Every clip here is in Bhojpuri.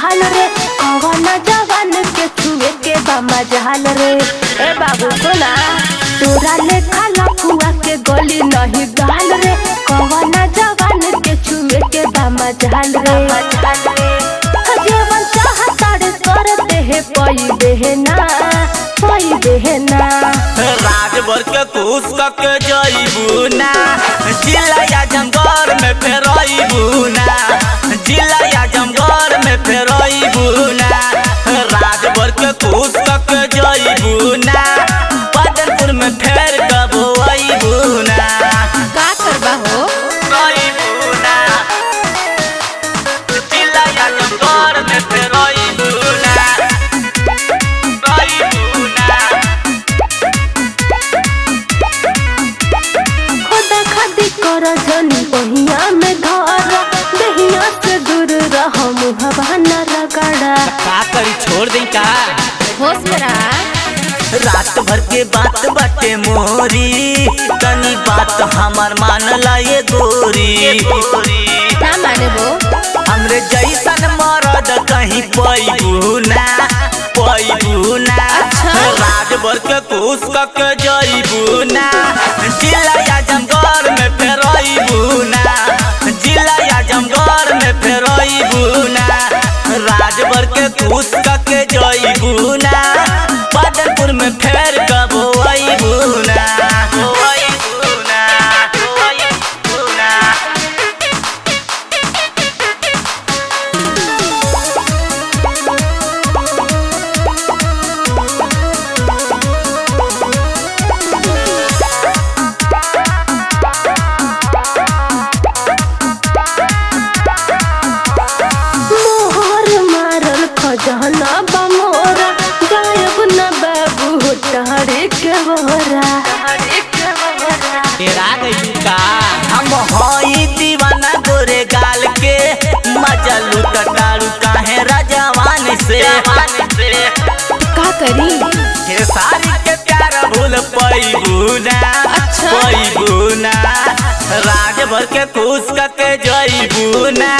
गाल रे, कौन जवान के छुए के बामा जहाल रे। ए बाबू सुना, तोरा लेखा लफुआ के गली नहीं गाल रे, कौन जवान के छुए के बामा जहाल रे। जीवन चाहता रे करते है पई देना, पई देना। राजभर के खुश के जईबू ना, जिला आजमगढ़ में फेरईबू ना, जिला आजमगढ़ में फेरईबू ना। राजभर के खुश के जईबू ना, बदनपुर में फेर कबो अईबू ना। का करबा हो अईबू ना, जिला आजमगढ़ में फेरईबू ना, अईबू ना। खुदा खादी कर जनी बहिया में घर, दहिया से दूर रह मुहबा न रगड़ा। का करी छोड़ दे का होश में रहा। रात भर के बात बाटे मोरी, तनी बात हमार मान ला ये गोरी। ना माने वो हमरे जैसन मरद कहीं पैबू ना, पैबू ना। अच्छा। राजभर के खुश के जईबू ना, जिला आजमगढ़ में फेरईबू ना, जिला आजमगढ़ में फेरईबू ना। राजभर के खुश के जईबू ना, बदनपुर में फेर कबो अईबू ना, अईबू ना, अईबू ना। मोहर मारल खजाना बमोरा, गायब न बाबू टहरे के बोरा। तेरा गई का हम हई दीवाना गोरे गाल के, मजा लूट डालू काहे राजवान से। का करी हे सारी के प्यार भूल पैबू ना, अच्छा। पैबू ना। राजभर के खुश के जईबू ना,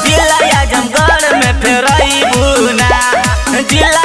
जिला आजमगढ़ में फेरईबू ना, जिला